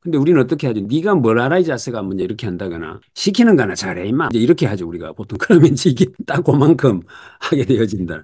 근데 우리는 어떻게 하죠? 네가 뭘 알아 이 자식아 뭐 이렇게 한다거나 시키는 거나 잘해 임마 이제 이렇게 하죠 우리가 보통. 그러면 이게 딱 그만큼 하게 되어진다.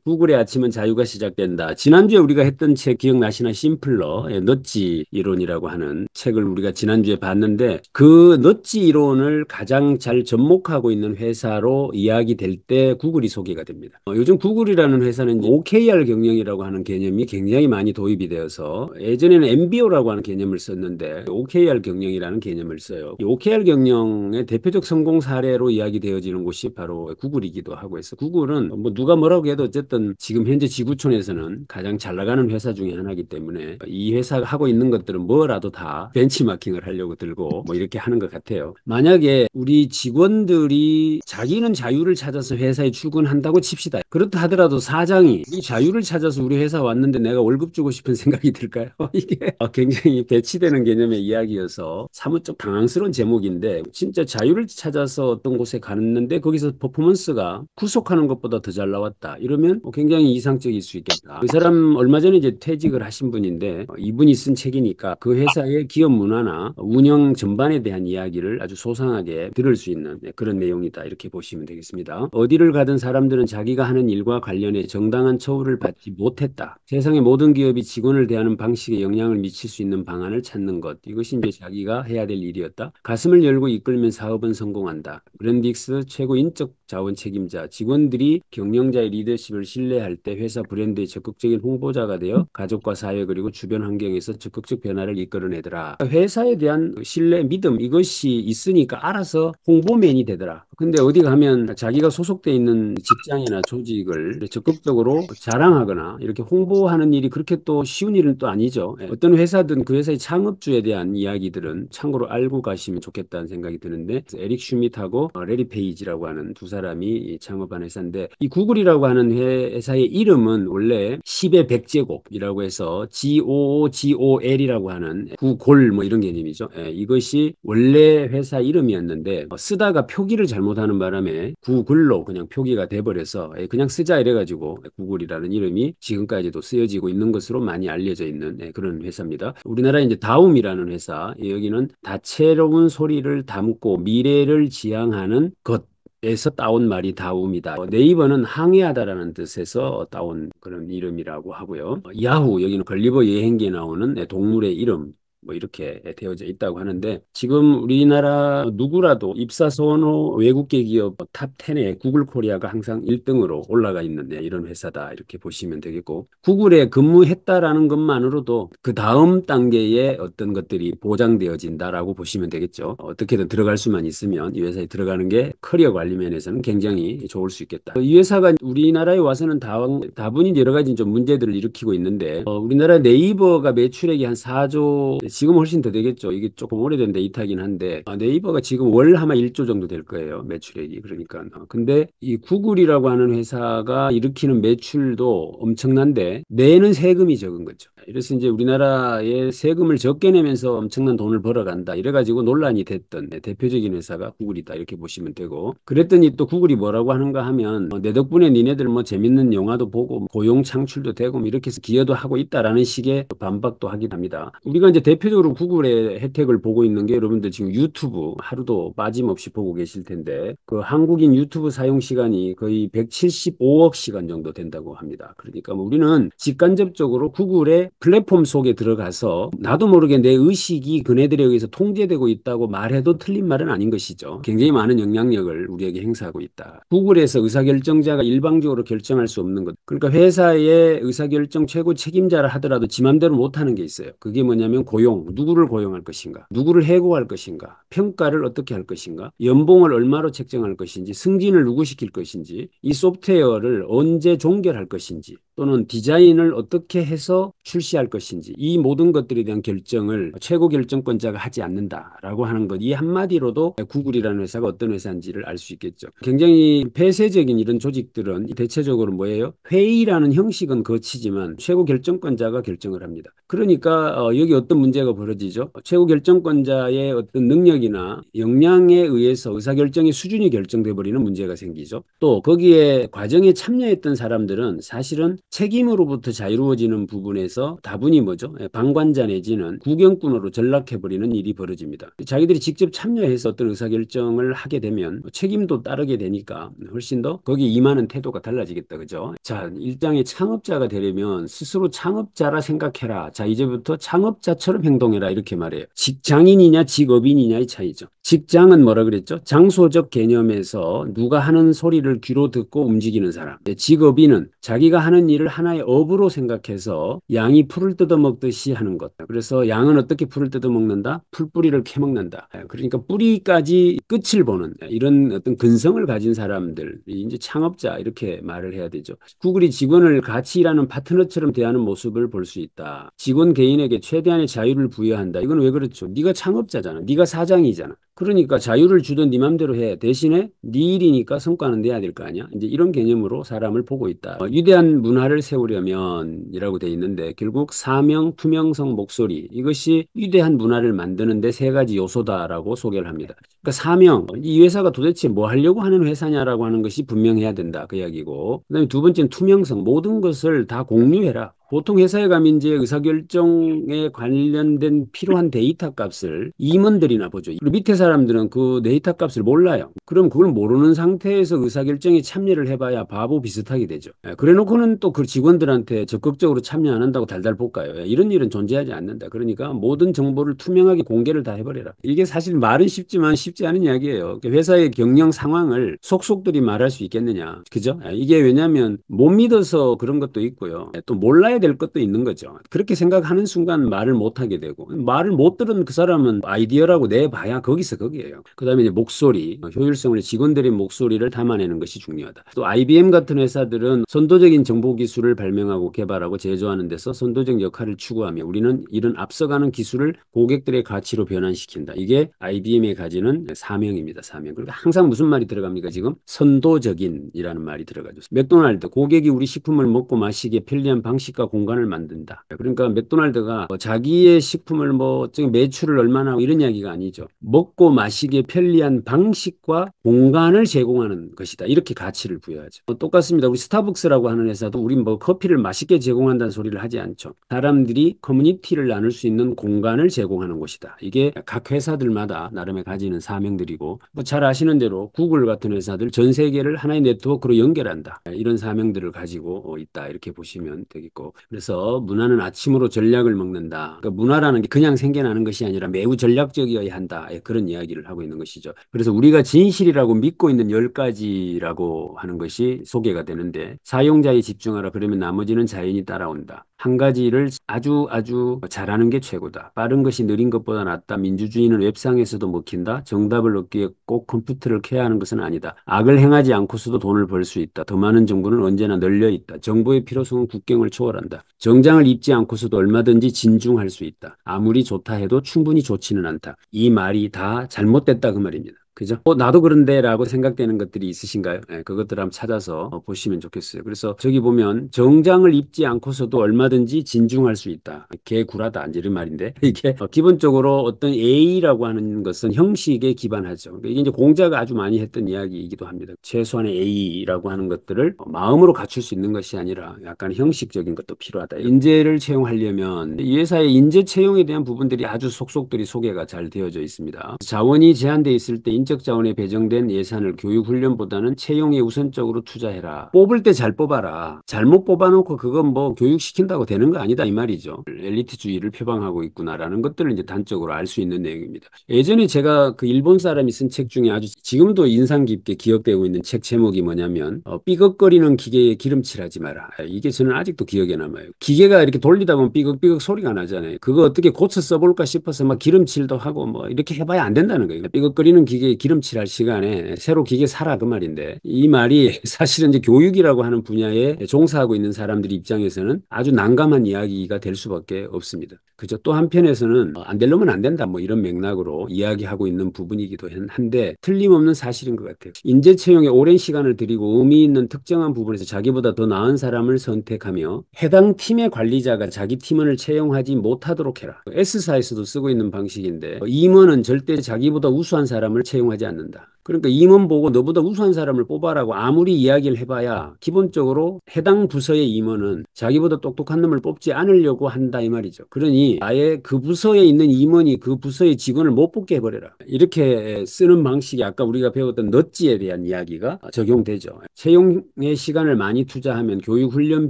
구글의 아침은 자유가 시작된다. 지난주에 우리가 했던 책 기억나시나? 심플러, 넛지 이론이라고 하는 책을 우리가 지난주에 봤는데 그 넛지 이론을 가장 잘 접목하고 있는 회사로 이야기될 때 구글이 소개가 됩니다. 요즘 구글이라는 회사는 OKR 경영이라고 하는 개념이 굉장히 많이 도입이 되어서 예전에는 MBO라고 하는 개념을 썼는데 OKR 경영이라는 개념을 써요. 이 OKR 경영의 대표적 성공 사례로 이야기되어지는 곳이 바로 구글이기도 하고 해서 구글은 뭐 누가 뭐라고 해도 어쨌든 지금 현재 지구촌에서는 가장 잘 나가는 회사 중에 하나이기 때문에 이 회사가 하고 있는 것들은 뭐라도 다 벤치마킹을 하려고 들고 뭐 이렇게 하는 것 같아요. 만약에 우리 직원들이 자기는 자유를 찾아서 회사에 출근한다고 칩시다. 그렇다 하더라도 사장이 이 자유를 찾아서 우리 회사 왔는데 내가 월급 주고 싶은 생각이 들까요? 이게 굉장히 배치되는 개념의 이야기여서 사무적 당황스러운 제목인데 진짜 자유를 찾아서 어떤 곳에 갔는데 거기서 퍼포먼스가 구속하는 것보다 더 잘 나왔다. 이러면 굉장히 이상적일 수 있겠다. 그 사람 얼마 전에 이제 퇴직을 하신 분인데 이분이 쓴 책이니까 그 회사의 기업 문화나 운영 전반에 대한 이야기를 아주 소상하게 들을 수 있는 그런 내용이다. 이렇게 보시면 되겠습니다. 어디를 가든 사람들은 자기가 하는 일과 관련해 정당한 처우를 받지 못했다. 세상의 모든 기업이 직원을 대하는 방식에 영향을 미칠 수 있는 방안을 찾는 것. 이것이 이제 자기가 해야 될 일이었다. 가슴을 열고 이끌면 사업은 성공한다. 브랜딕스 최고 인적 자원 책임자. 직원들이 경영자의 리더십을 신뢰할 때 회사 브랜드의 적극적인 홍보자가 되어 가족과 사회 그리고 주변 환경에서 적극적 변화를 이끌어내더라. 회사에 대한 신뢰, 믿음 이것이 있으니까 알아서 홍보맨이 되더라. 근데 어디 가면 자기가 소속돼 있는 직장이나 조직을 적극적으로 자랑하거나 이렇게 홍보하는 일이 그렇게 또 쉬운 일은 또 아니죠. 어떤 회사든 그 회사의 창업주에 대한 이야기들은 참고로 알고 가시면 좋겠다는 생각이 드는데 에릭 슈밋하고 레리 페이지라고 하는 두 사람이 창업한 회사인데 이 구글이라고 하는 회사의 이름은 원래 10의 100제곱이라고 해서 GOOGOL이라고 하는 구골 뭐 이런 개념이죠. 이것이 원래 회사 이름이었는데 쓰다가 표기를 잘못하는 바람에 구글로 그냥 표기가 돼버려서 그냥 쓰자 이래가지고 구글이라는 이름이 지금까지도 쓰여지고 있는 것으로 많이 알려져 있는 그런 회사입니다. 우리나라에 이제 다움이라는 회사, 여기는 다채로운 소리를 담고 미래를 지향하는 것 에서 따온 말이 다움이다. 네이버는 항해하다라는 뜻에서 따온 그런 이름이라고 하고요. 야후, 여기는 걸리버 여행기에 나오는 동물의 이름. 뭐 이렇게 되어져 있다고 하는데 지금 우리나라 누구라도 입사 선호 외국계 기업 탑 10에 구글 코리아가 항상 1등으로 올라가 있는 이런 회사다 이렇게 보시면 되겠고 구글에 근무했다라는 것만으로도 그 다음 단계의 어떤 것들이 보장되어진다라고 보시면 되겠죠. 어떻게든 들어갈 수만 있으면 이 회사에 들어가는 게 커리어 관리 면에서는 굉장히 좋을 수 있겠다. 이 회사가 우리나라에 와서는 다분히 여러 가지 좀 문제들을 일으키고 있는데 우리나라 네이버가 매출액이 한 4조 지금 훨씬 더 되겠죠. 이게 조금 오래된 데이터긴 한데 네이버가 지금 월 아마 1조 정도 될 거예요. 매출액이. 그러니까. 근데 이 구글이라고 하는 회사가 일으키는 매출도 엄청난데 내는 세금이 적은 거죠. 이래서 이제 우리나라에 세금을 적게 내면서 엄청난 돈을 벌어간다. 이래가지고 논란이 됐던 대표적인 회사가 구글이다. 이렇게 보시면 되고 그랬더니 또 구글이 뭐라고 하는가 하면 내 덕분에 니네들 뭐 재밌는 영화도 보고 고용 창출도 되고 뭐 이렇게 해서 기여도 하고 있다라는 식의 반박도 하긴 합니다. 우리가 이제 대표적으로 구글의 혜택을 보고 있는 게 여러분들 지금 유튜브 하루도 빠짐없이 보고 계실 텐데 그 한국인 유튜브 사용 시간이 거의 175억 시간 정도 된다고 합니다. 그러니까 뭐 우리는 직간접적으로 구글의 플랫폼 속에 들어가서 나도 모르게 내 의식이 그네들에 의해서 통제되고 있다고 말해도 틀린 말은 아닌 것이죠. 굉장히 많은 영향력을 우리에게 행사하고 있다. 구글에서 의사결정자가 일방적으로 결정할 수 없는 것. 그러니까 회사의 의사결정 최고 책임자라 하더라도 지 맘대로 못하는 게 있어요. 그게 뭐냐면 고용, 누구를 고용할 것인가, 누구를 해고할 것인가, 평가를 어떻게 할 것인가, 연봉을 얼마로 책정할 것인지, 승진을 누구 시킬 것인지, 이 소프트웨어를 언제 종결할 것인지 또는 디자인을 어떻게 해서 출시할 것인지 이 모든 것들에 대한 결정을 최고 결정권자가 하지 않는다라고 하는 것. 이 한마디로도 구글이라는 회사가 어떤 회사인지를 알 수 있겠죠. 굉장히 폐쇄적인 이런 조직들은 대체적으로 뭐예요? 회의라는 형식은 거치지만 최고 결정권자가 결정을 합니다. 그러니까 여기 어떤 문제가 벌어지죠? 최고 결정권자의 어떤 능력이나 역량에 의해서 의사결정의 수준이 결정돼 버리는 문제가 생기죠. 또 거기에 과정에 참여했던 사람들은 사실은 책임으로부터 자유로워지는 부분에서 다분히 뭐죠? 방관자 내지는 구경꾼으로 전락해버리는 일이 벌어집니다. 자기들이 직접 참여해서 어떤 의사결정을 하게 되면 책임도 따르게 되니까 훨씬 더 거기에 임하는 태도가 달라지겠다. 그죠? 자, 일장의 창업자가 되려면 스스로 창업자라 생각해라. 자, 이제부터 창업자처럼 행동해라. 이렇게 말해요. 직장인이냐 직업인이냐의 차이죠. 직장은 뭐라 그랬죠? 장소적 개념에서 누가 하는 소리를 귀로 듣고 움직이는 사람. 직업인은 자기가 하는 일을 하나의 업으로 생각해서 양이 풀을 뜯어먹듯이 하는 것. 그래서 양은 어떻게 풀을 뜯어먹는다? 풀뿌리를 캐먹는다. 그러니까 뿌리까지 끝을 보는 이런 어떤 근성을 가진 사람들, 이제 창업자 이렇게 말을 해야 되죠. 구글이 직원을 같이 일하는 파트너처럼 대하는 모습을 볼 수 있다. 직원 개인에게 최대한의 자유를 부여한다. 이건 왜 그렇죠? 네가 창업자잖아. 네가 사장이잖아. 그러니까 자유를 주든 네 맘대로 해. 대신에 네 일이니까 성과는 내야 될 거 아니야. 이제 이런 개념으로 사람을 보고 있다. 위대한 문화를 세우려면이라고 돼 있는데 결국 사명, 투명성, 목소리 이것이 위대한 문화를 만드는데 세 가지 요소다라고 소개를 합니다. 그러니까 사명, 이 회사가 도대체 뭐 하려고 하는 회사냐라고 하는 것이 분명해야 된다. 그 이야기고. 그다음에 두 번째는 투명성, 모든 것을 다 공유해라. 보통 회사에 가면 이제 의사결정에 관련된 필요한 데이터 값을 임원들이나 보죠. 그리고 밑에 사람들은 그 데이터 값을 몰라요. 그럼 그걸 모르는 상태에서 의사결정에 참여를 해봐야 바보 비슷하게 되죠. 그래 놓고는 또 그 직원들한테 적극적으로 참여 안 한다고 달달 볶아요. 이런 일은 존재하지 않는다. 그러니까 모든 정보를 투명하게 공개를 다 해버려라. 이게 사실 말은 쉽지만 쉽지 않은 이야기예요. 회사의 경영 상황을 속속들이 말할 수 있겠느냐. 그죠? 이게 왜냐하면 못 믿어서 그런 것도 있고요. 또 몰라야 될 것도 있는 거죠. 그렇게 생각하는 순간 말을 못 하게 되고 말을 못 들은 그 사람은 아이디어라고 내봐야 거기서 거기에요. 그다음에 이제 목소리, 효율성을 직원들의 목소리를 담아내는 것이 중요하다. 또 IBM 같은 회사들은 선도적인 정보 기술을 발명하고 개발하고 제조하는 데서 선도적 역할을 추구하며 우리는 이런 앞서가는 기술을 고객들의 가치로 변환시킨다. 이게 IBM이 가지는 사명입니다. 사명. 그러니까 항상 무슨 말이 들어갑니까? 지금 선도적인이라는 말이 들어가죠. 맥도날드 고객이 우리 식품을 먹고 마시기에 편리한 방식과 공간을 만든다. 그러니까 맥도날드가 자기의 식품을 뭐 매출을 얼마나 하고 이런 이야기가 아니죠. 먹고 마시기에 편리한 방식과 공간을 제공하는 것이다. 이렇게 가치를 부여하죠. 똑같습니다. 우리 스타벅스라고 하는 회사도 우리 뭐 커피를 맛있게 제공한다는 소리를 하지 않죠. 사람들이 커뮤니티를 나눌 수 있는 공간을 제공하는 곳이다. 이게 각 회사들마다 나름의 가지는 사명들이고 뭐 잘 아시는 대로 구글 같은 회사들 전 세계를 하나의 네트워크로 연결한다. 이런 사명들을 가지고 있다. 이렇게 보시면 되겠고 그래서 문화는 아침으로 전략을 먹는다. 그러니까 문화라는 게 그냥 생겨나는 것이 아니라 매우 전략적이어야 한다. 그런 이야기를 하고 있는 것이죠. 그래서 우리가 진실이라고 믿고 있는 10가지라고 하는 것이 소개가 되는데 사용자에 집중하라. 그러면 나머지는 자연히 따라온다. 한 가지를 아주 잘하는 게 최고다. 빠른 것이 느린 것보다 낫다. 민주주의는 웹상에서도 먹힌다. 정답을 얻기 위해 꼭 컴퓨터를 켜야 하는 것은 아니다. 악을 행하지 않고서도 돈을 벌 수 있다. 더 많은 정보는 언제나 널려 있다. 정보의 필요성은 국경을 초월한다. 정장을 입지 않고서도 얼마든지 진중할 수 있다. 아무리 좋다 해도 충분히 좋지는 않다. 이 말이 다 잘못됐다 그 말입니다. 그죠? 나도 그런데 라고 생각되는 것들이 있으신가요? 그것들 한번 찾아서 보시면 좋겠어요. 그래서 저기 보면 정장을 입지 않고서도 얼마든지 진중할 수 있다. 개구라다 이런 말인데 이게 기본적으로 어떤 A라고 하는 것은 형식에 기반하죠. 이게 이제 공자가 아주 많이 했던 이야기이기도 합니다. 최소한의 A라고 하는 것들을 마음으로 갖출 수 있는 것이 아니라 약간 형식적인 것도 필요하다. 인재를 채용하려면 이 회사의 인재 채용에 대한 부분들이 아주 속속들이 소개가 잘 되어져 있습니다. 자원이 제한돼 있을 때 인적 자원에 배정된 예산을 교육 훈련보다는 채용에 우선적으로 투자해라. 뽑을 때 잘 뽑아라. 잘못 뽑아놓고 그건 뭐 교육시킨다고 되는 거 아니다 이 말이죠. 엘리트주의를 표방하고 있구나라는 것들을 이제 단적으로 알 수 있는 내용입니다. 예전에 제가 그 일본 사람이 쓴 책 중에 아주 지금도 인상 깊게 기억되고 있는 책 제목이 뭐냐면 삐걱거리는 기계에 기름칠하지 마라. 이게 저는 아직도 기억에 남아요. 기계가 이렇게 돌리다 보면 삐걱삐걱 소리가 나잖아요. 그거 어떻게 고쳐 써볼까 싶어서 막 기름칠도 하고 뭐 이렇게 해봐야 안 된다는 거예요. 삐걱거리는 기계에 기계에 기름칠할 시간에 새로 기계 사라 그 말인데 이 말이 사실은 이제 교육이라고 하는 분야에 종사하고 있는 사람들 입장에서는 아주 난감한 이야기가 될 수밖에 없습니다. 그죠? 또 한편에서는 안 되려면 안 된다 뭐 이런 맥락으로 이야기하고 있는 부분이기도 한데 틀림없는 사실인 것 같아요. 인재 채용에 오랜 시간을 들이고 의미 있는 특정한 부분에서 자기보다 더 나은 사람을 선택하며 해당 팀의 관리자가 자기 팀원을 채용하지 못하도록 해라. S사에서도 쓰고 있는 방식인데 임원은 절대 자기보다 우수한 사람을 채용하지 않는다. 그러니까 임원 보고 너보다 우수한 사람을 뽑아라고 아무리 이야기를 해봐야 기본적으로 해당 부서의 임원은 자기보다 똑똑한 놈을 뽑지 않으려고 한다 이 말이죠. 그러니 아예 그 부서에 있는 임원이 그 부서의 직원을 못 뽑게 해버려라. 이렇게 쓰는 방식이 아까 우리가 배웠던 넛지에 대한 이야기가 적용되죠. 채용에 시간을 많이 투자하면 교육 훈련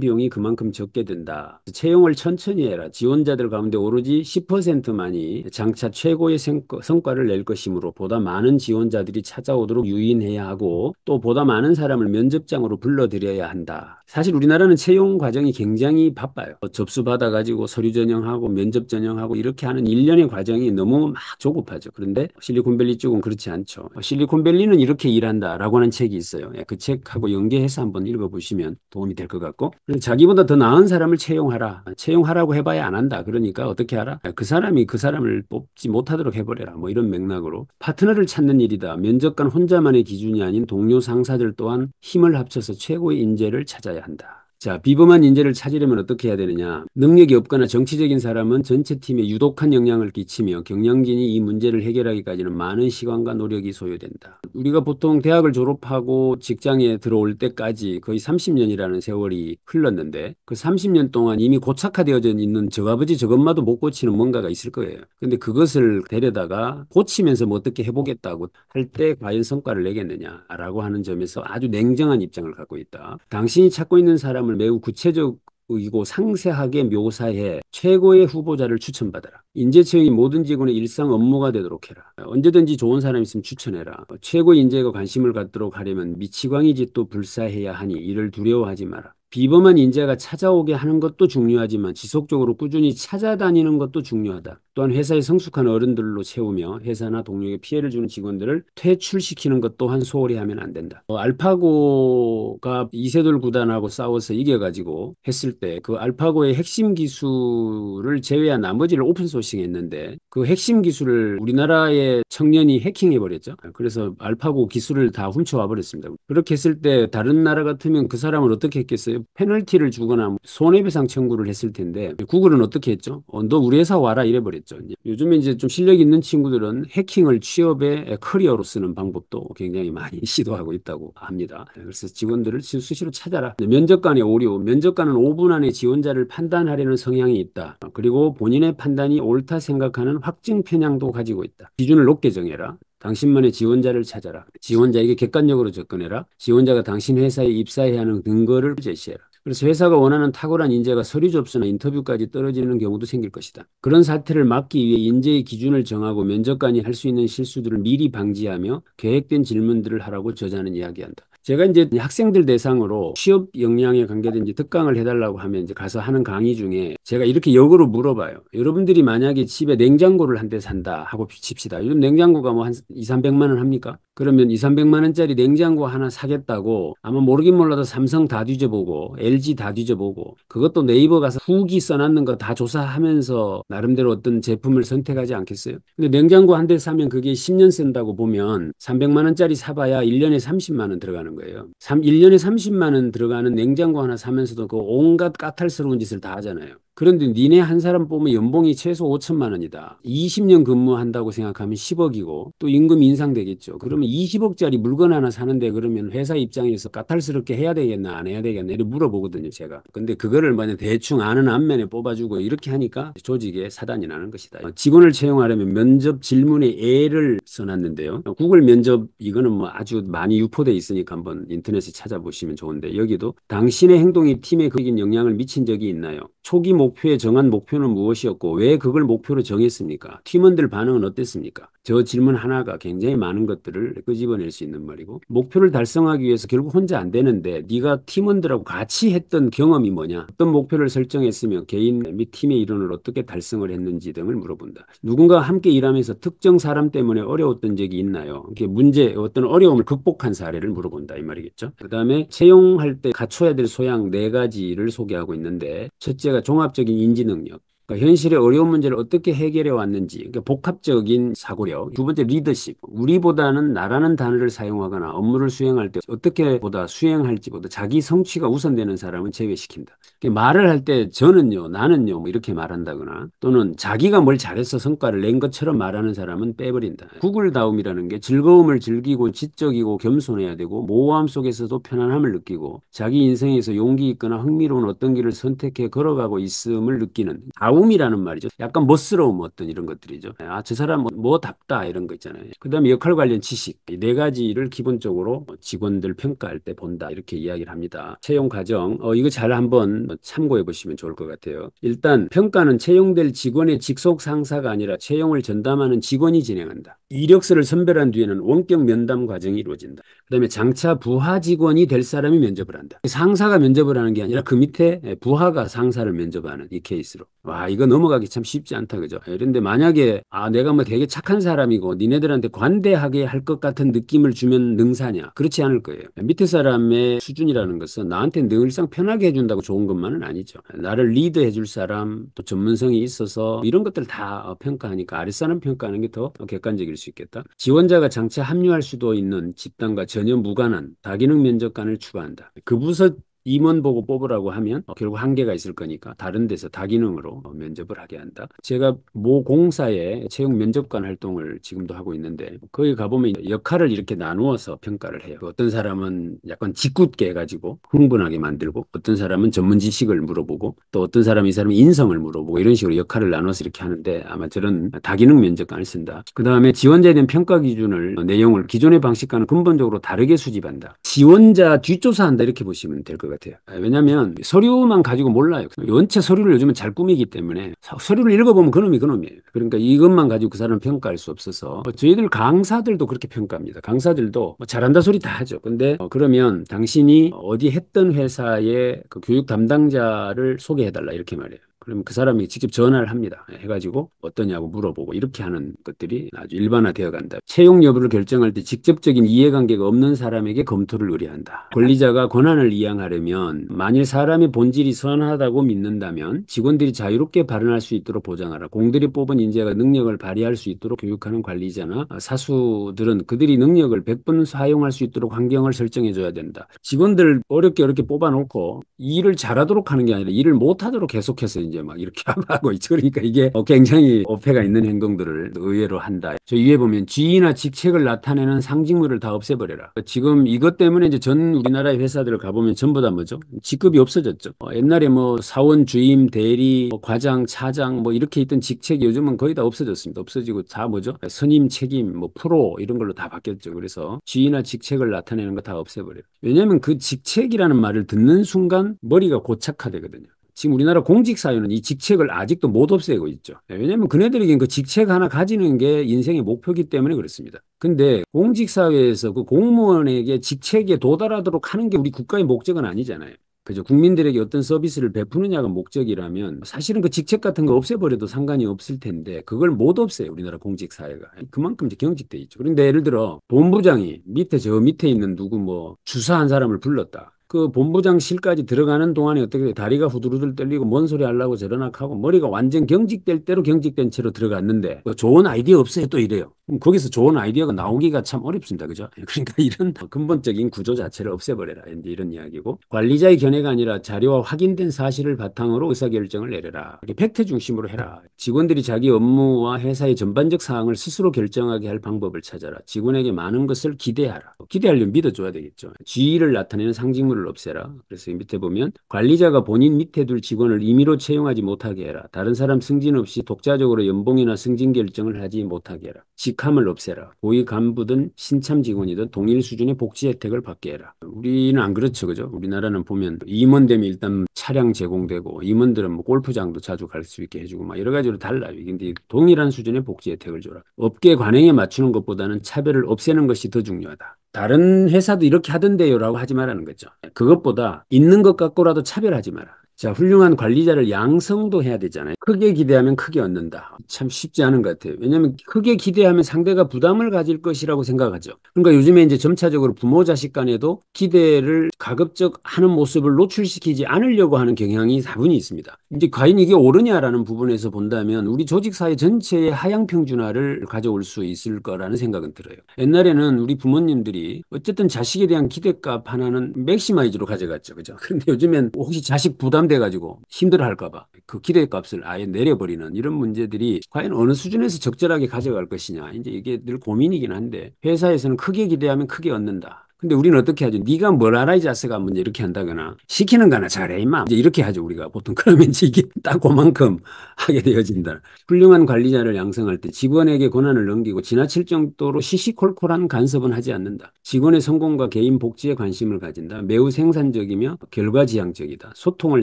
비용이 그만큼 적게 든다. 채용을 천천히 해라. 지원자들 가운데 오로지 10%만이 장차 최고의 성과를 낼 것이므로 보다 많은 지원자들이 찾아오도록 유인해야 하고 또 보다 많은 사람을 면접장으로 불러들여야 한다. 사실 우리나라는 채용 과정이 굉장히 바빠요. 접수 받아가지고 서류 전형하고 면접 전형하고 이렇게 하는 일련의 과정이 너무 막 조급하죠. 그런데 실리콘밸리 쪽은 그렇지 않죠. 실리콘밸리는 이렇게 일한다라고 하는 책이 있어요. 그 책하고 연계해서 한번 읽어보시면 도움이 될 것 같고 자기보다 더 나은 사람을 채용하라. 채용하라고 해봐야 안 한다. 그러니까 어떻게 하라? 그 사람이 그 사람을 뽑지 못하도록 해버려라. 뭐 이런 맥락으로 파트너를 찾는 일이다. 면접관 혼자만의 기준이 아닌 동료 상사들 또한 힘을 합쳐서 최고의 인재를 찾아야 한다. 자, 비범한 인재를 찾으려면 어떻게 해야 되느냐? 능력이 없거나 정치적인 사람은 전체 팀에 유독한 영향을 끼치며 경영진이 이 문제를 해결하기까지는 많은 시간과 노력이 소요된다. 우리가 보통 대학을 졸업하고 직장에 들어올 때까지 거의 30년이라는 세월이 흘렀는데 그 30년 동안 이미 고착화되어져 있는 저 아버지 저 엄마도 못 고치는 뭔가가 있을 거예요. 근데 그것을 데려다가 고치면서 뭐 어떻게 해보겠다고 할 때 과연 성과를 내겠느냐라고 하는 점에서 아주 냉정한 입장을 갖고 있다. 당신이 찾고 있는 사람을 매우 구체적이고 상세하게 묘사해 최고의 후보자를 추천받아라. 인재 채용이 모든 직원의 일상 업무가 되도록 해라. 언제든지 좋은 사람 있으면 추천해라. 최고 인재가 관심을 갖도록 하려면 미치광이 짓도 불사해야 하니 이를 두려워하지 마라. 비범한 인재가 찾아오게 하는 것도 중요하지만 지속적으로 꾸준히 찾아다니는 것도 중요하다. 또한 회사에 성숙한 어른들로 채우며 회사나 동료에게 피해를 주는 직원들을 퇴출시키는 것 또한 소홀히 하면 안 된다. 알파고가 이세돌 구단하고 싸워서 이겨가지고 했을 때 그 알파고의 핵심 기술을 제외한 나머지를 오픈소싱 했는데 그 핵심 기술을 우리나라의 청년이 해킹해버렸죠. 그래서 알파고 기술을 다 훔쳐와 버렸습니다. 그렇게 했을 때 다른 나라 같으면 그 사람을 어떻게 했겠어요? 페널티를 주거나 손해배상 청구를 했을 텐데 구글은 어떻게 했죠? 너 우리 회사 와라 이래버렸죠. 요즘에 이제 좀 실력 있는 친구들은 해킹을 취업의 커리어로 쓰는 방법도 굉장히 많이 시도하고 있다고 합니다. 그래서 직원들을 수시로 찾아라. 면접관의 오류, 면접관은 5분 안에 지원자를 판단하려는 성향이 있다. 그리고 본인의 판단이 옳다 생각하는 확증 편향도 가지고 있다. 기준을 높게 정해라. 당신만의 지원자를 찾아라. 지원자에게 객관적으로 접근해라. 지원자가 당신 회사에 입사해야 하는 근거를 제시해라. 그래서 회사가 원하는 탁월한 인재가 서류 접수나 인터뷰까지 떨어지는 경우도 생길 것이다. 그런 사태를 막기 위해 인재의 기준을 정하고 면접관이 할 수 있는 실수들을 미리 방지하며 계획된 질문들을 하라고 저자는 이야기한다. 제가 이제 학생들 대상으로 취업 역량에 관계된 이제 특강을 해달라고 하면 이제 가서 하는 강의 중에 제가 이렇게 역으로 물어봐요. 여러분들이 만약에 집에 냉장고를 한 대 산다 하고 칩시다. 요즘 냉장고가 뭐 한 2, 300만 원 합니까? 그러면 2, 300만 원짜리 냉장고 하나 사겠다고 아마 모르긴 몰라도 삼성 다 뒤져보고 LG 다 뒤져보고 그것도 네이버 가서 후기 써놨는 거 다 조사하면서 나름대로 어떤 제품을 선택하지 않겠어요? 근데 냉장고 한 대 사면 그게 10년 쓴다고 보면 300만 원짜리 사봐야 1년에 30만 원 들어가는 거예요. 1년에 30만 원 들어가는 냉장고 하나 사면서도 그 온갖 까탈스러운 짓을 다 하잖아요. 그런데 니네 한 사람 보면 연봉이 최소 5천만 원이다. 20년 근무한다고 생각하면 10억이고 또 임금 인상되겠죠. 그러면 20억짜리 물건 하나 사는데 그러면 회사 입장에서 까탈스럽게 해야 되겠나 안 해야 되겠나 이렇게 물어보거든요, 제가. 근데 그거를 만약 대충 아는 안면에 뽑아주고 이렇게 하니까 조직에 사단이 나는 것이다. 직원을 채용하려면 면접 질문에 A를 써놨는데요. 구글 면접 이거는 뭐 아주 많이 유포돼 있으니까 한번 인터넷에 찾아보시면 좋은데 여기도 당신의 행동이 팀에 극적인 영향을 미친 적이 있나요? 초기 목표에 정한 목표는 무엇이었고 왜 그걸 목표로 정했습니까? 팀원들 반응은 어땠습니까? 저 질문 하나가 굉장히 많은 것들을 끄집어낼 수 있는 말이고 목표를 달성하기 위해서 결국 혼자 안 되는데 네가 팀원들하고 같이 했던 경험이 뭐냐? 어떤 목표를 설정했으며 개인 및 팀의 일원을 어떻게 달성을 했는지 등을 물어본다. 누군가 함께 일하면서 특정 사람 때문에 어려웠던 적이 있나요? 이게 문제, 어떤 어려움을 극복한 사례를 물어본다 이 말이겠죠. 그다음에 채용할 때 갖춰야 될 소양 네 가지를 소개하고 있는데 첫째가 종합적인 인지 능력. 그러니까 현실의 어려운 문제를 어떻게 해결해 왔는지, 그러니까 복합적인 사고력. 두 번째, 리더십. 우리보다는 나라는 단어를 사용하거나 업무를 수행할 때 어떻게 보다 수행할지보다 자기 성취가 우선되는 사람은 제외시킨다. 그러니까 말을 할 때 저는요, 나는요, 뭐 이렇게 말한다거나 또는 자기가 뭘 잘해서 성과를 낸 것처럼 말하는 사람은 빼버린다. 구글다움이라는 게 즐거움을 즐기고 지적이고 겸손해야 되고 모호함 속에서도 편안함을 느끼고 자기 인생에서 용기 있거나 흥미로운 어떤 길을 선택해 걸어가고 있음을 느끼는 다움이라는 말이죠. 약간 멋스러움 어떤 이런 것들이죠. 아, 저 사람 뭐답다 이런 거 있잖아요. 그다음에 역할 관련 지식 이 네 가지를 기본적으로 직원들 평가할 때 본다 이렇게 이야기를 합니다. 채용 과정 이거 잘 한번 참고해 보시면 좋을 것 같아요. 일단 평가는 채용될 직원의 직속 상사가 아니라 채용을 전담하는 직원이 진행한다. 이력서를 선별한 뒤에는 원격 면담 과정이 이루어진다. 그다음에 장차 부하 직원이 될 사람이 면접을 한다. 상사가 면접을 하는 게 아니라 그 밑에 부하가 상사를 면접하는 이 케이스로. 와, 이거 넘어가기 참 쉽지 않다, 그죠? 그런데 만약에 내가 뭐 되게 착한 사람이고 니네들한테 관대하게 할 것 같은 느낌을 주면 능사냐? 그렇지 않을 거예요. 밑에 사람의 수준이라는 것은 나한테 늘상 편하게 해준다고 좋은 것만은 아니죠. 나를 리드해 줄 사람, 또 전문성이 있어서 이런 것들 다 평가하니까 아랫사람 평가하는 게 더 객관적일 수 있겠다. 지원자가 장차 합류할 수도 있는 집단과 전혀 무관한 다기능 면접관을 추가한다. 그 부서 임원 보고 뽑으라고 하면 결국 한계가 있을 거니까 다른 데서 다기능으로 면접을 하게 한다. 제가 모 공사에 채용 면접관 활동을 지금도 하고 있는데 거기 가보면 역할을 이렇게 나누어서 평가를 해요. 어떤 사람은 약간 짓궂게 해가지고 흥분하게 만들고 어떤 사람은 전문 지식을 물어보고 또 어떤 사람은 이 사람은 인성을 물어보고 이런 식으로 역할을 나눠서 이렇게 하는데 아마 저런 다기능 면접관을 쓴다. 그 다음에 지원자에 대한 평가 기준을 내용을 기존의 방식과는 근본적으로 다르게 수집한다. 지원자 뒷조사한다 이렇게 보시면 될 것 같아요. 왜냐하면 서류만 가지고 몰라요. 원체 서류를 요즘은 잘 꾸미기 때문에 서류를 읽어보면 그놈이 그놈이에요. 그러니까 이것만 가지고 그 사람을 평가할 수 없어서 저희들 강사들도 그렇게 평가합니다. 강사들도 잘한다 소리 다 하죠. 근데 그러면 당신이 어디 했던 회사의 그 교육 담당자를 소개해달라 이렇게 말해요. 그러면 그 사람이 직접 전화를 합니다. 해가지고 어떠냐고 물어보고 이렇게 하는 것들이 아주 일반화되어 간다. 채용 여부를 결정할 때 직접적인 이해관계가 없는 사람에게 검토를 의뢰한다. 권리자가 권한을 이양하려면 만일 사람의 본질이 선하다고 믿는다면 직원들이 자유롭게 발언할 수 있도록 보장하라. 공들이 뽑은 인재가 능력을 발휘할 수 있도록 교육하는 관리자나 사수들은 그들이 능력을 100번 사용할 수 있도록 환경을 설정해줘야 된다. 직원들 어렵게 뽑아놓고 일을 잘하도록 하는 게 아니라 일을 못하도록 계속해서 이제 막 이렇게 하고 있죠. 그러니까 이게 굉장히 어폐가 있는 행동들을 의외로 한다. 저 위에 보면 지위나 직책을 나타내는 상징물을 다 없애버려라. 지금 이것 때문에 이제 전 우리나라의 회사들을 가보면 전부 다 뭐죠? 직급이 없어졌죠. 옛날에 뭐 사원, 주임, 대리, 과장, 차장 뭐 이렇게 있던 직책이 요즘은 거의 다 없어졌습니다. 없어지고 다 뭐죠? 선임, 책임, 뭐 프로 이런 걸로 다 바뀌었죠. 그래서 지위나 직책을 나타내는 거 다 없애버려요. 왜냐하면 그 직책이라는 말을 듣는 순간 머리가 고착화되거든요. 지금 우리나라 공직사회는 이 직책을 아직도 못 없애고 있죠. 왜냐하면 그네들에겐 그 직책 하나 가지는 게 인생의 목표이기 때문에 그렇습니다. 근데 공직사회에서 그 공무원에게 직책에 도달하도록 하는 게 우리 국가의 목적은 아니잖아요. 그죠? 국민들에게 어떤 서비스를 베푸느냐가 목적이라면 사실은 그 직책 같은 거 없애버려도 상관이 없을 텐데 그걸 못 없애요. 우리나라 공직사회가. 그만큼 이제 경직돼 있죠. 그런데 예를 들어 본부장이 저 밑에 있는 누구 뭐 주사한 사람을 불렀다. 그 본부장실까지 들어가는 동안에 어떻게 다리가 후두루들 떨리고 뭔 소리 하려고 저러나 하고 머리가 완전 경직될 대로 경직된 채로 들어갔는데 좋은 아이디어 없어요 또 이래요. 그럼 거기서 좋은 아이디어가 나오기가 참 어렵습니다. 그죠? 그러니까 이런 근본적인 구조 자체를 없애버려라. 이런 이야기고 관리자의 견해가 아니라 자료와 확인된 사실을 바탕으로 의사결정을 내려라. 팩트 중심으로 해라. 직원들이 자기 업무와 회사의 전반적 사항을 스스로 결정하게 할 방법을 찾아라. 직원에게 많은 것을 기대하라. 기대하려면 믿어줘야 되겠죠. 지위를 나타내는 상징물을 차별을 없애라. 그래서 이 밑에 보면 관리자가 본인 밑에 둘 직원을 임의로 채용하지 못하게 해라. 다른 사람 승진 없이 독자적으로 연봉이나 승진 결정을 하지 못하게 해라. 직함을 없애라. 고위 간부든 신참 직원이든 동일 수준의 복지 혜택을 받게 해라. 우리는 안 그렇죠, 그죠? 우리나라는 보면 임원 되면 일단 차량 제공되고 임원들은 뭐 골프장도 자주 갈 수 있게 해주고 막 여러 가지로 달라요. 근데 동일한 수준의 복지 혜택을 줘라. 업계 관행에 맞추는 것보다는 차별을 없애는 것이 더 중요하다. 다른 회사도 이렇게 하던데요라고 하지 말라는 거죠. 그것보다 있는 것 갖고라도 차별하지 마라. 자, 훌륭한 관리자를 양성도 해야 되잖아요. 크게 기대하면 크게 얻는다. 참 쉽지 않은 것 같아요. 왜냐하면 크게 기대하면 상대가 부담을 가질 것이라고 생각하죠. 그러니까 요즘에 이제 점차적으로 부모 자식 간에도 기대를 가급적 하는 모습을 노출시키지 않으려고 하는 경향이 다분히 있습니다. 이제 과연 이게 옳으냐라는 부분에서 본다면 우리 조직사회 전체의 하향 평준화를 가져올 수 있을 거라는 생각은 들어요. 옛날에는 우리 부모님들이 어쨌든 자식에 대한 기대값 하나는 맥시마이즈로 가져갔죠. 그죠? 그런데 요즘엔 혹시 자식 부담돼가지고 힘들어할까 봐 그 기대값을 아예 내려버리는 이런 문제들이 과연 어느 수준에서 적절하게 가져갈 것이냐. 이제 이게 늘 고민이긴 한데 회사에서는 크게 기대하면 크게 얻는다. 근데 우리는 어떻게 하죠? 네가 뭘 알아 이 자식아 문제 이렇게 한다거나 시키는 거나 잘해 임마 이제 이렇게 하죠 우리가 보통. 그러면 이게 딱 그만큼 하게 되어진다. 훌륭한 관리자를 양성할 때 직원에게 권한을 넘기고 지나칠 정도로 시시콜콜한 간섭은 하지 않는다. 직원의 성공과 개인 복지에 관심을 가진다. 매우 생산적이며 결과지향적이다. 소통을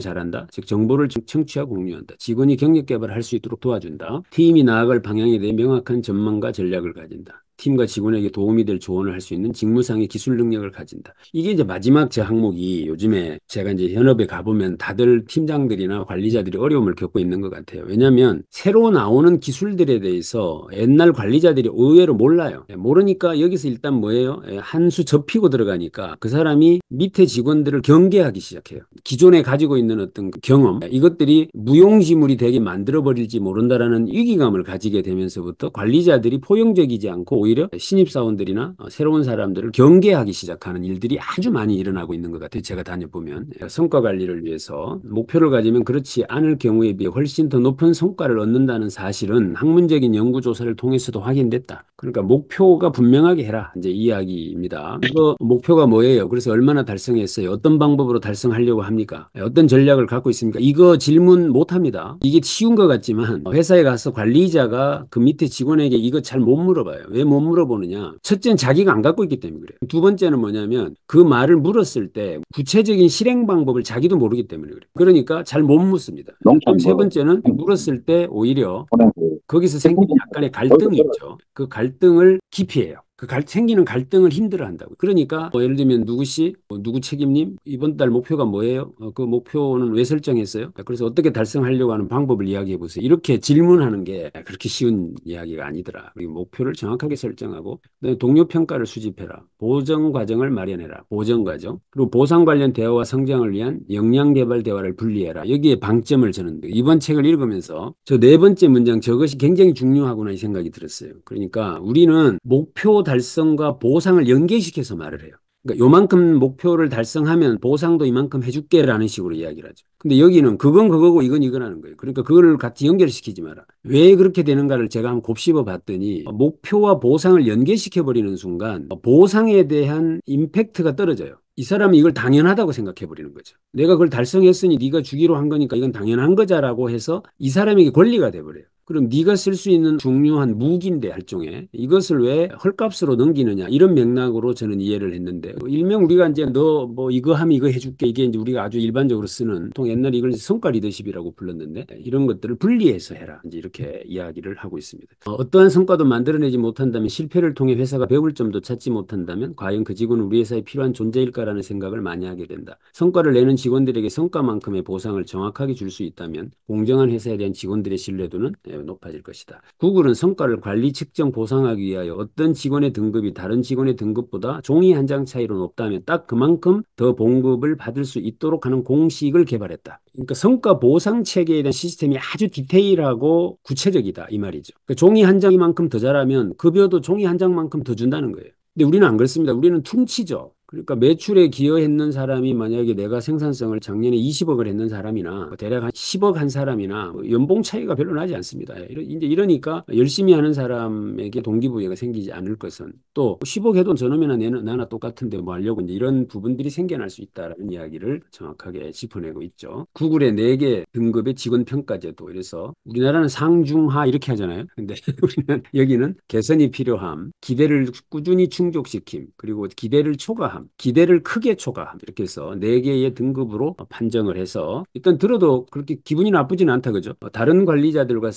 잘한다. 즉 정보를 청취하고 공유한다. 직원이 경력 개발을 할 수 있도록 도와준다. 팀이 나아갈 방향에 대해 명확한 전망과 전략을 가진다. 팀과 직원에게 도움이 될 조언을 할 수 있는 직무상의 기술 능력을 가진다. 이게 이제 마지막 제 항목이 요즘에 제가 이제 현업에 가보면 다들 팀장들이나 관리자들이 어려움을 겪고 있는 것 같아요. 왜냐하면 새로 나오는 기술들에 대해서 옛날 관리자들이 의외로 몰라요. 모르니까 여기서 일단 뭐예요? 한 수 접히고 들어가니까 그 사람이 밑에 직원들을 경계하기 시작해요. 기존에 가지고 있는 어떤 경험, 이것들이 무용지물이 되게 만들어버릴지 모른다라는 위기감을 가지게 되면서부터 관리자들이 포용적이지 않고 오히려 신입사원들이나 새로운 사람들을 경계하기 시작하는 일들이 아주 많이 일어나고 있는 것 같아요. 제가 다녀보면. 성과 관리를 위해서 목표를 가지면 그렇지 않을 경우에 비해 훨씬 더 높은 성과를 얻는다는 사실은 학문적인 연구조사를 통해서도 확인됐다. 그러니까 목표가 분명하게 해라. 이제 이 이야기입니다. 이거 목표가 뭐예요? 그래서 얼마나 달성했어요? 어떤 방법으로 달성하려고 합니까? 어떤 전략을 갖고 있습니까? 이거 질문 못 합니다. 이게 쉬운 것 같지만 회사에 가서 관리자가 그 밑에 직원에게 이거 잘 못 물어봐요. 왜 못 물어보느냐? 첫째는 자기가 안 갖고 있기 때문에 그래요. 두 번째는 뭐냐면 그 말을 물었을 때 구체적인 실행 방법을 자기도 모르기 때문에 그래요. 그러니까 잘 못 묻습니다. 그럼 세 번째는 물었을 때 오히려 거기서 생기는 약간의 갈등이 있죠. 그 갈등을 기피해요. 생기는 갈등을 힘들어한다고. 그러니까 예를 들면 누구씨, 누구 책임님 이번 달 목표가 뭐예요? 그 목표는 왜 설정했어요? 그래서 어떻게 달성하려고 하는 방법을 이야기해 보세요. 이렇게 질문하는 게 그렇게 쉬운 이야기가 아니더라. 그리고 목표를 정확하게 설정하고 그다음에 동료 평가를 수집해라. 보정 과정을 마련해라. 보정 과정. 그리고 보상 관련 대화와 성장을 위한 역량 개발 대화를 분리해라. 여기에 방점을 저는 이번 책을 읽으면서 저 네 번째 문장 저것이 굉장히 중요하구나 이 생각이 들었어요. 그러니까 우리는 목표 달성과 보상을 연계시켜서 말을 해요. 그러니까 요만큼 목표를 달성하면 보상도 이만큼 해줄게라는 식으로 이야기를 하죠. 근데 여기는 그건 그거고 이건 이거라는 거예요. 그러니까 그거를 같이 연결시키지 마라. 왜 그렇게 되는가를 제가 한번 곱씹어 봤더니 목표와 보상을 연계시켜 버리는 순간 보상에 대한 임팩트가 떨어져요. 이 사람이 이걸 당연하다고 생각해 버리는 거죠. 내가 그걸 달성했으니 네가 주기로 한 거니까 이건 당연한 거자라고 해서 이 사람에게 권리가 돼 버려요. 그럼 네가 쓸 수 있는 중요한 무기인데 할종에 이것을 왜 헐값으로 넘기느냐 이런 맥락으로 저는 이해를 했는데 일명 우리가 이제 너 뭐 이거 하면 이거 해줄게 이게 이제 우리가 아주 일반적으로 쓰는 보통 옛날에 이걸 성과 리더십이라고 불렀는데 이런 것들을 분리해서 해라 이제 이렇게 이야기를 하고 있습니다. 어떠한 성과도 만들어내지 못한다면 실패를 통해 회사가 배울 점도 찾지 못한다면 과연 그 직원은 우리 회사에 필요한 존재일까라는 생각을 많이 하게 된다. 성과를 내는 직원들에게 성과만큼의 보상을 정확하게 줄 수 있다면 공정한 회사에 대한 직원들의 신뢰도는 높아질 것이다. 구글은 성과를 관리, 측정, 보상하기 위하여 어떤 직원의 등급이 다른 직원의 등급보다 종이 한 장 차이로 높다면 딱 그만큼 더 봉급을 받을 수 있도록 하는 공식을 개발했다. 그러니까 성과 보상 체계에 대한 시스템이 아주 디테일하고 구체적이다 이 말이죠. 그러니까 종이 한 장만큼 더 잘하면 급여도 종이 한 장만큼 더 준다는 거예요. 근데 우리는 안 그렇습니다. 우리는 퉁치죠. 그러니까 매출에 기여했는 사람이 만약에 내가 생산성을 작년에 20억을 했는 사람이나 대략 한 10억 한 사람이나 연봉 차이가 별로 나지 않습니다. 이제 이러니까 열심히 하는 사람에게 동기부여가 생기지 않을 것은 또 10억 해도 저놈이나 나나 똑같은데 뭐 하려고 이제 이런 부분들이 생겨날 수 있다라는 이야기를 정확하게 짚어내고 있죠. 구글의 4개 등급의 직원 평가제도. 그래서 우리나라는 상중하 이렇게 하잖아요. 근데 우리는 여기는 개선이 필요함, 기대를 꾸준히 충족시킴, 그리고 기대를 초과함, 기대를 크게 초과함 이렇게 해서 4개의 등급으로 판정을 해서 일단 들어도 그렇게 기분이 나쁘지는 않다 그죠? 다른 관리자들과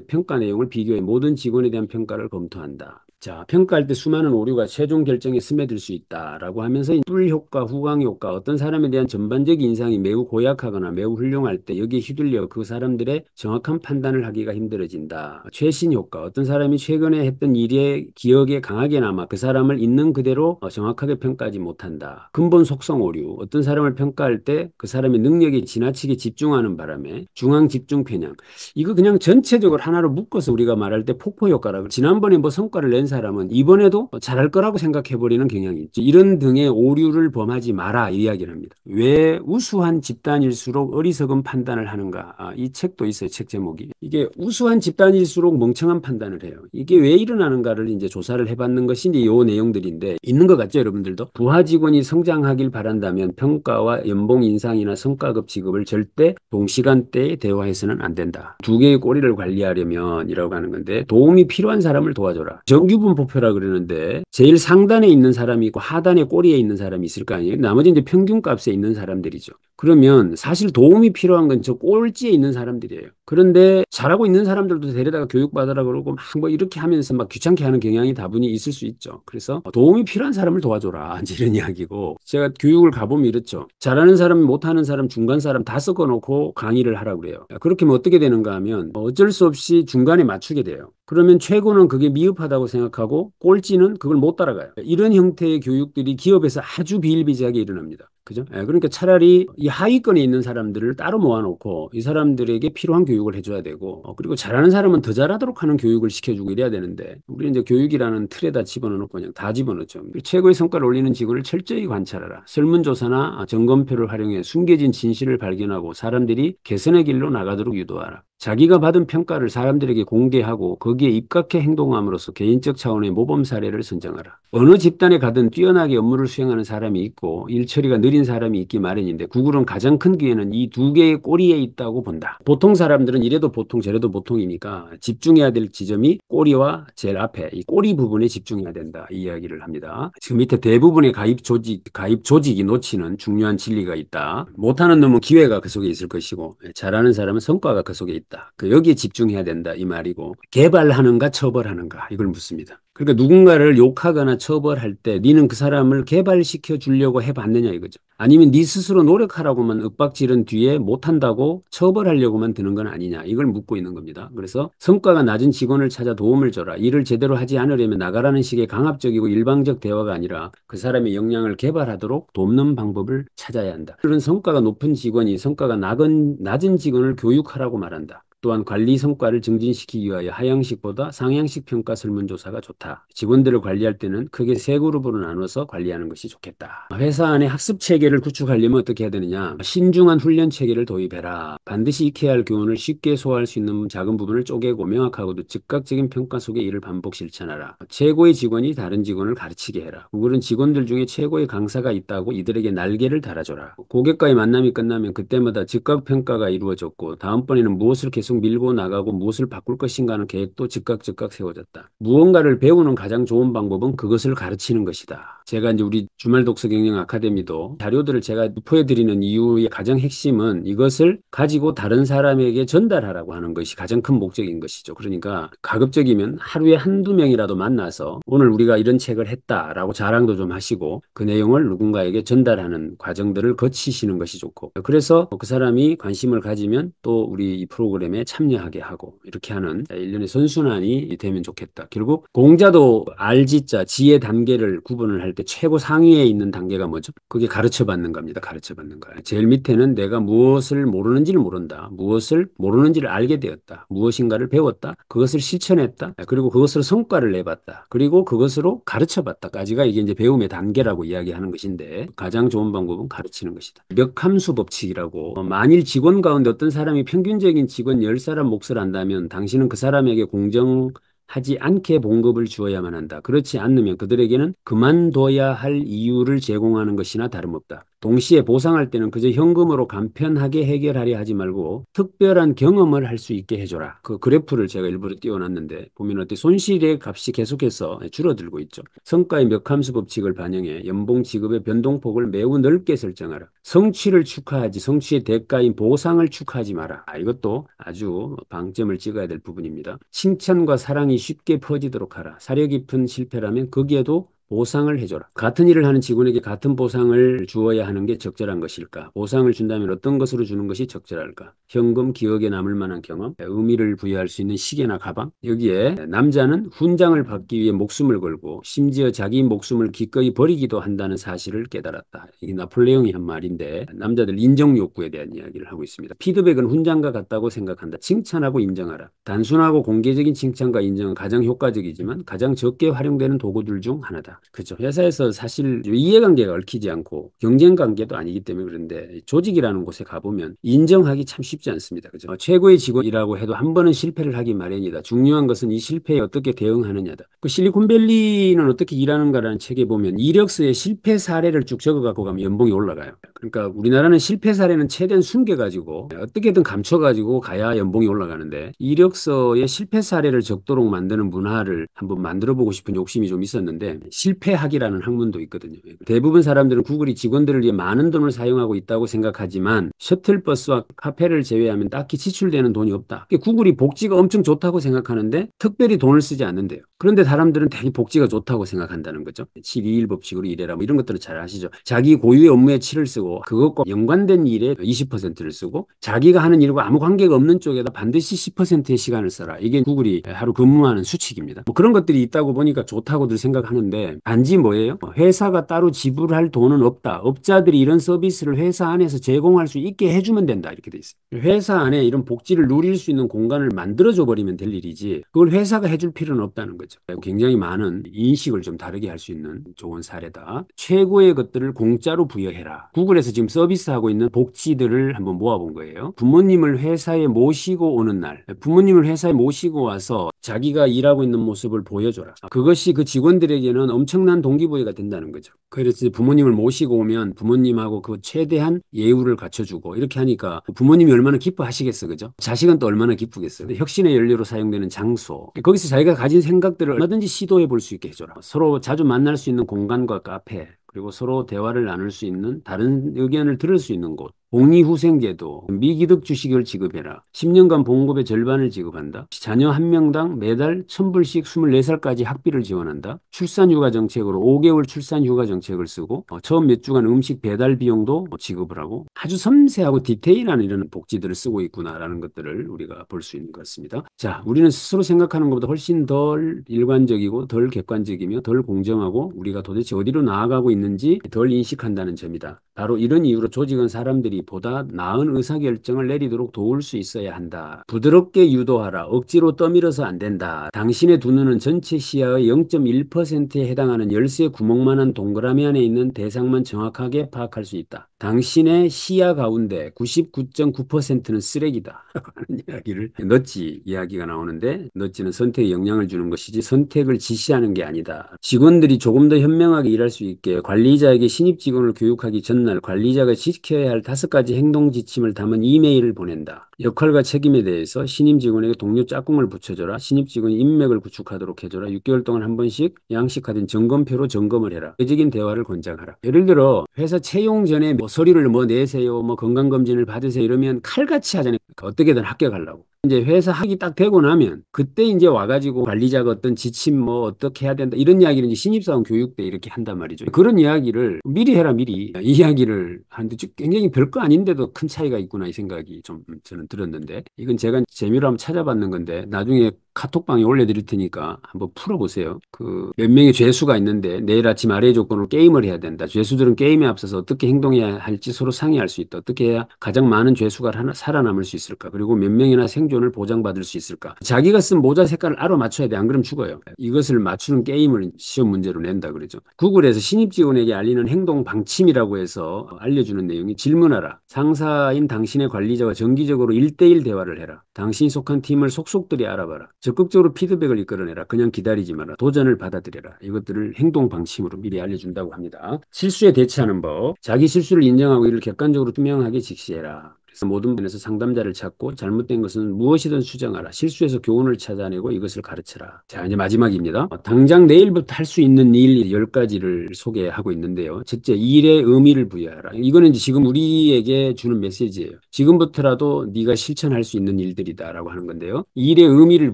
평가 내용을 비교해 모든 직원에 대한 평가를 검토한다. 자, 평가할 때 수많은 오류가 최종 결정에 스며들 수 있다라고 하면서 뿔 효과, 후광 효과, 어떤 사람에 대한 전반적인 인상이 매우 고약하거나 매우 훌륭할 때 여기에 휘둘려 그 사람들의 정확한 판단을 하기가 힘들어진다. 최신 효과, 어떤 사람이 최근에 했던 일의 기억에 강하게 남아 그 사람을 있는 그대로 정확하게 평가하지 못한다. 근본 속성 오류, 어떤 사람을 평가할 때 그 사람의 능력에 지나치게 집중하는 바람에 중앙 집중 편향. 이거 그냥 전체적으로 하나로 묶어서 우리가 말할 때 폭포 효과라고. 지난번에 뭐 성과를 낸 사람은 이번에도 잘할 거라고 생각해버리는 경향이 있죠. 이런 등의 오류를 범하지 마라 이 이야기를 합니다. 왜 우수한 집단일수록 어리석은 판단을 하는가? 이 책도 있어요. 책 제목이. 이게 우수한 집단일수록 멍청한 판단을 해요. 이게 왜 일어나는가를 이제 조사를 해봤는 것이 이제 요 내용들인데 있는 것 같죠, 여러분들도? 부하 직원이 성장하길 바란다면 평가와 연봉 인상이나 성과급 지급을 절대 동시간대에 대화해서는 안 된다. 두 개의 꼬리를 관리하려면 이라고 하는 건데 도움이 필요한 사람을 도와줘라. 정규분포표라 그러는데 제일 상단에 있는 사람이 있고 하단에 꼬리에 있는 사람이 있을 거 아니에요. 나머지 이제 평균값에 있는 사람들이죠. 그러면 사실 도움이 필요한 건 저 꼴찌에 있는 사람들이에요. 그런데 잘하고 있는 사람들도 데려다가 교육받으라 그러고 막 뭐 이렇게 하면서 막 귀찮게 하는 경향이 다분히 있을 수 있죠. 그래서 도움이 필요한 사람을 도와줘라. 이런 이야기고 제가 교육을 가보면 이렇죠. 잘하는 사람, 못하는 사람, 중간 사람 다 섞어놓고 강의를 하라고 그래요. 그렇게 하면 어떻게 되는가 하면 어쩔 수 없이 중간에 맞추게 돼요. 그러면 최고는 그게 미흡하다고 생각하고 꼴찌는 그걸 못 따라가요. 이런 형태의 교육들이 기업에서 아주 비일비재하게 일어납니다. 그죠? 그러니까 차라리 이 하위권에 있는 사람들을 따로 모아놓고 이 사람들에게 필요한 교육을 해줘야 되고 그리고 잘하는 사람은 더 잘하도록 하는 교육을 시켜주고 이래야 되는데 우리는 이제 교육이라는 틀에다 집어넣고 그냥 다 집어넣죠. 최고의 성과를 올리는 직원을 철저히 관찰하라. 설문조사나 점검표를 활용해 숨겨진 진실을 발견하고 사람들이 개선의 길로 나가도록 유도하라. 자기가 받은 평가를 사람들에게 공개하고 거기에 입각해 행동함으로써 개인적 차원의 모범 사례를 선정하라. 어느 집단에 가든 뛰어나게 업무를 수행하는 사람이 있고 일처리가 느린 사람이 있기 마련인데 구글은 가장 큰 기회는 이 두 개의 꼬리에 있다고 본다. 보통 사람들은 이래도 보통 저래도 보통이니까 집중해야 될 지점이 꼬리와 제일 앞에 이 꼬리 부분에 집중해야 된다. 이 이야기를 합니다. 지금 밑에 대부분의 가입 조직이 놓치는 중요한 진리가 있다. 못하는 놈은 기회가 그 속에 있을 것이고 잘하는 사람은 성과가 그 속에 있다. 여기에 집중해야 된다 이 말이고 개발하는가 처벌하는가 이걸 묻습니다. 그러니까 누군가를 욕하거나 처벌할 때 니는 그 사람을 개발시켜 주려고 해봤느냐 이거죠. 아니면 네 스스로 노력하라고만 윽박지른 뒤에 못한다고 처벌하려고만 드는 건 아니냐 이걸 묻고 있는 겁니다. 그래서 성과가 낮은 직원을 찾아 도움을 줘라. 일을 제대로 하지 않으려면 나가라는 식의 강압적이고 일방적 대화가 아니라 그 사람의 역량을 개발하도록 돕는 방법을 찾아야 한다. 그런 성과가 높은 직원이 성과가 낮은 직원을 교육하라고 말한다. 또한 관리 성과를 증진시키기 위하여 하향식보다 상향식 평가 설문조사가 좋다. 직원들을 관리할 때는 크게 세 그룹으로 나눠서 관리하는 것이 좋겠다. 회사 안에 학습 체계를 구축하려면 어떻게 해야 되느냐? 신중한 훈련 체계를 도입해라. 반드시 익혀야 할 교훈을 쉽게 소화할 수 있는 작은 부분을 쪼개고 명확하고도 즉각적인 평가 속에 이를 반복 실천하라. 최고의 직원이 다른 직원을 가르치게 해라. 구글은 직원들 중에 최고의 강사가 있다고 이들에게 날개를 달아줘라. 고객과의 만남이 끝나면 그때마다 즉각 평가가 이루어졌고 다음번에는 무엇을 계속 밀고 나가고 무엇을 바꿀 것인가 하는 계획도 즉각 세워졌다. 무언가를 배우는 가장 좋은 방법은 그것을 가르치는 것이다. 제가 이제 우리 주말 독서 경영 아카데미도 자료들을 제가 보여드리는 이유의 가장 핵심은 이것을 가지고 다른 사람에게 전달하라고 하는 것이 가장 큰 목적인 것이죠. 그러니까 가급적이면 하루에 한두 명이라도 만나서 오늘 우리가 이런 책을 했다라고 자랑도 좀 하시고 그 내용을 누군가에게 전달하는 과정들을 거치시는 것이 좋고 그래서 그 사람이 관심을 가지면 또 우리 이 프로그램에 참여하게 하고 이렇게 하는 일련의 선순환이 되면 좋겠다. 결국 공자도 알지자 지혜 단계를 구분을 할 때 최고 상위에 있는 단계가 뭐죠? 그게 가르쳐받는 겁니다. 가르쳐받는 거야. 제일 밑에는 내가 무엇을 모르는지를 모른다. 무엇을 모르는지를 알게 되었다. 무엇인가를 배웠다. 그것을 실천했다. 그리고 그것으로 성과를 내봤다. 그리고 그것으로 가르쳐봤다까지가 이게 이제 배움의 단계라고 이야기하는 것인데 가장 좋은 방법은 가르치는 것이다. 멱함수 법칙이라고 만일 직원 가운데 어떤 사람이 평균적인 직원 10사람 몫을 한다면 당신은 그 사람에게 공정하지 않게 봉급을 주어야만 한다. 그렇지 않으면 그들에게는 그만둬야 할 이유를 제공하는 것이나 다름없다. 동시에 보상할 때는 그저 현금으로 간편하게 해결하려 하지 말고 특별한 경험을 할 수 있게 해줘라. 그 그래프를 제가 일부러 띄워놨는데 보면 어때 손실의 값이 계속해서 줄어들고 있죠. 성과의 멱함수 법칙을 반영해 연봉 지급의 변동폭을 매우 넓게 설정하라. 성취를 축하하지 성취의 대가인 보상을 축하하지 마라. 이것도 아주 방점을 찍어야 될 부분입니다. 칭찬과 사랑이 쉽게 퍼지도록 하라. 사려 깊은 실패라면 거기에도 보상을 해줘라. 같은 일을 하는 직원에게 같은 보상을 주어야 하는 게 적절한 것일까? 보상을 준다면 어떤 것으로 주는 것이 적절할까? 현금, 기억에 남을 만한 경험, 의미를 부여할 수 있는 시계나 가방. 여기에 남자는 훈장을 받기 위해 목숨을 걸고 심지어 자기 목숨을 기꺼이 버리기도 한다는 사실을 깨달았다. 이게 나폴레옹이 한 말인데 남자들 인정 욕구에 대한 이야기를 하고 있습니다. 피드백은 훈장과 같다고 생각한다. 칭찬하고 인정하라. 단순하고 공개적인 칭찬과 인정은 가장 효과적이지만 가장 적게 활용되는 도구들 중 하나다. 그죠. 회사에서 사실 이해관계가 얽히지 않고 경쟁관계도 아니기 때문에 그런데 조직이라는 곳에 가보면 인정하기 참 쉽지 않습니다. 그죠. 최고의 직원이라고 해도 한 번은 실패를 하기 마련이다. 중요한 것은 이 실패에 어떻게 대응하느냐다. 그 실리콘밸리는 어떻게 일하는가라는 책에 보면 이력서에 실패 사례를 쭉 적어갖고 가면 연봉이 올라가요. 그러니까 우리나라는 실패 사례는 최대한 숨겨가지고 어떻게든 감춰가지고 가야 연봉이 올라가는데 이력서에 실패 사례를 적도록 만드는 문화를 한번 만들어보고 싶은 욕심이 좀 있었는데 실패학이라는 학문도 있거든요. 대부분 사람들은 구글이 직원들을 위해 많은 돈을 사용하고 있다고 생각하지만 셔틀버스와 카페를 제외하면 딱히 지출되는 돈이 없다. 구글이 복지가 엄청 좋다고 생각하는데 특별히 돈을 쓰지 않는데요. 그런데 사람들은 되게 복지가 좋다고 생각한다는 거죠. 7-2-1 법칙으로 일해라 뭐 이런 것들을 잘 아시죠. 자기 고유의 업무에 7을 쓰고 그것과 연관된 일에 20%를 쓰고 자기가 하는 일과 아무 관계가 없는 쪽에다 반드시 10%의 시간을 써라. 이게 구글이 하루 근무하는 수칙입니다. 뭐 그런 것들이 있다고 보니까 좋다고들 생각하는데 단지 뭐예요? 회사가 따로 지불할 돈은 없다. 업자들이 이런 서비스를 회사 안에서 제공할 수 있게 해주면 된다. 이렇게 돼 있어요. 회사 안에 이런 복지를 누릴 수 있는 공간을 만들어줘 버리면 될 일이지 그걸 회사가 해줄 필요는 없다는 거죠. 굉장히 많은 인식을 좀 다르게 할 수 있는 좋은 사례다. 최고의 것들을 공짜로 부여해라. 구글에서 지금 서비스하고 있는 복지들을 한번 모아본 거예요. 부모님을 회사에 모시고 오는 날, 부모님을 회사에 모시고 와서 자기가 일하고 있는 모습을 보여줘라. 그것이 그 직원들에게는 엄청난 동기부여가 된다는 거죠. 그래서 부모님을 모시고 오면 부모님하고 그 최대한 예우를 갖춰주고 이렇게 하니까 부모님이 얼마나 기뻐하시겠어, 그죠? 자식은 또 얼마나 기쁘겠어요. 혁신의 연료로 사용되는 장소, 거기서 자기가 가진 생각들을 얼마든지 시도해 볼 수 있게 해줘라. 서로 자주 만날 수 있는 공간과 카페, 그리고 서로 대화를 나눌 수 있는 다른 의견을 들을 수 있는 곳. 복리후생제도, 미기득 주식을 지급해라. 10년간 봉급의 절반을 지급한다. 자녀 한 명당 매달 1,000불씩 24살까지 학비를 지원한다. 출산휴가 정책으로 5개월 출산휴가 정책을 쓰고 처음 몇 주간 음식 배달 비용도 지급을 하고 아주 섬세하고 디테일한 이런 복지들을 쓰고 있구나라는 것들을 우리가 볼 수 있는 것 같습니다. 자, 우리는 스스로 생각하는 것보다 훨씬 덜 일관적이고 덜 객관적이며 덜 공정하고 우리가 도대체 어디로 나아가고 있는지 덜 인식한다는 점이다. 바로 이런 이유로 조직은 사람들이 보다 나은 의사결정을 내리도록 도울 수 있어야 한다. 부드럽게 유도하라. 억지로 떠밀어서 안 된다. 당신의 두 눈은 전체 시야의 0.1%에 해당하는 열쇠 구멍만한 동그라미 안에 있는 대상만 정확하게 파악할 수 있다. 당신의 시야 가운데 99.9%는 쓰레기다. 하는 이야기를 넛지 이야기가 나오는데 넛지는 선택에 영향을 주는 것이지 선택을 지시하는 게 아니다. 직원들이 조금 더 현명하게 일할 수 있게 관리자에게 신입 직원을 교육하기 전날 관리자가 지켜야 할 5가지 행동 지침을 담은 이메일을 보낸다. 역할과 책임에 대해서 신입 직원에게 동료 짝꿍을 붙여줘라. 신입 직원이 인맥을 구축하도록 해줘라. 6개월 동안 한 번씩 양식화된 점검표로 점검을 해라. 회적인 대화를 권장하라. 예를 들어 회사 채용 전에 뭐 서류를 뭐 내세요, 뭐 건강검진을 받으세요 이러면 칼같이 하잖아요. 어떻게든 합격하려고. 이제 회사 학위 딱 되고 나면 그때 이제 와가지고 관리자가 어떤 지침 뭐 어떻게 해야 된다 이런 이야기를 이제 신입사원 교육 때 이렇게 한단 말이죠. 그런 이야기를 미리 해라 미리 이야기를 하는데 굉장히 별거 아닌데도 큰 차이가 있구나 이 생각이 좀 저는 들었는데 이건 제가 재미로 한번 찾아봤는 건데 나중에 카톡방에 올려드릴 테니까 한번 풀어보세요. 그 몇 명의 죄수가 있는데 내일 아침 아래 조건으로 게임을 해야 된다. 죄수들은 게임에 앞서서 어떻게 행동해야 할지 서로 상의할 수 있다. 어떻게 해야 가장 많은 죄수가 살아남을 수 있을까? 그리고 몇 명이나 생존을 보장받을 수 있을까? 자기가 쓴 모자 색깔을 알아맞혀야 돼. 안 그러면 죽어요. 이것을 맞추는 게임을 시험 문제로 낸다 그러죠. 구글에서 신입 직원에게 알리는 행동 방침이라고 해서 알려주는 내용이 질문하라. 상사인 당신의 관리자와 정기적으로 1대1 대화를 해라. 당신이 속한 팀을 속속들이 알아봐라. 적극적으로 피드백을 이끌어내라. 그냥 기다리지 마라. 도전을 받아들여라. 이것들을 행동 방침으로 미리 알려준다고 합니다. 실수에 대처하는 법. 자기 실수를 인정하고 이를 객관적으로 투명하게 직시해라. 그래서 모든 분에서 상담자를 찾고 잘못된 것은 무엇이든 수정하라. 실수에서 교훈을 찾아내고 이것을 가르쳐라. 자, 이제 마지막입니다. 당장 내일부터 할 수 있는 일 10가지를 소개하고 있는데요. 첫째, 일에 의미를 부여하라. 이거는 이제 지금 우리에게 주는 메시지예요. 지금부터라도 네가 실천할 수 있는 일들이다라고 하는 건데요. 일에 의미를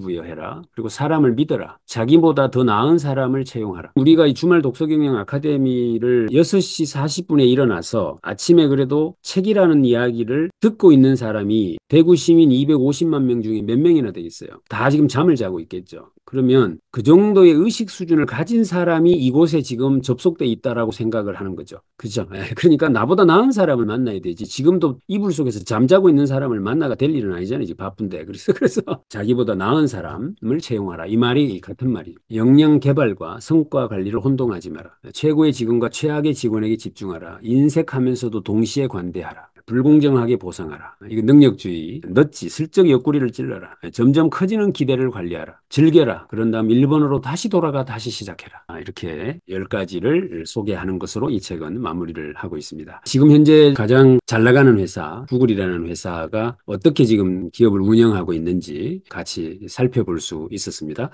부여해라. 그리고 사람을 믿어라. 자기보다 더 나은 사람을 채용하라. 우리가 이 주말 독서경영 아카데미를 6시 40분에 일어나서 아침에 그래도 책이라는 이야기를 듣고 있는 사람이 대구 시민 250만 명 중에 몇 명이나 되겠어요? 다 지금 잠을 자고 있겠죠. 그러면 그 정도의 의식 수준을 가진 사람이 이곳에 지금 접속돼 있다라고 생각을 하는 거죠. 그죠? 그러니까 나보다 나은 사람을 만나야 되지. 지금도 이불 속에서 잠자고 있는 사람을 만나가 될 일은 아니잖아요. 지금 바쁜데. 그래서 자기보다 나은 사람을 채용하라. 이 말이 같은 말이에요. 역량 개발과 성과 관리를 혼동하지 마라. 최고의 직원과 최악의 직원에게 집중하라. 인색하면서도 동시에 관대하라. 불공정하게 보상하라. 이거 능력주의, 넛지, 슬쩍 옆구리를 찔러라. 점점 커지는 기대를 관리하라. 즐겨라. 그런 다음 일본으로 다시 돌아가 다시 시작해라. 이렇게 10가지를 소개하는 것으로 이 책은 마무리를 하고 있습니다. 지금 현재 가장 잘 나가는 회사, 구글이라는 회사가 어떻게 지금 기업을 운영하고 있는지 같이 살펴볼 수 있었습니다.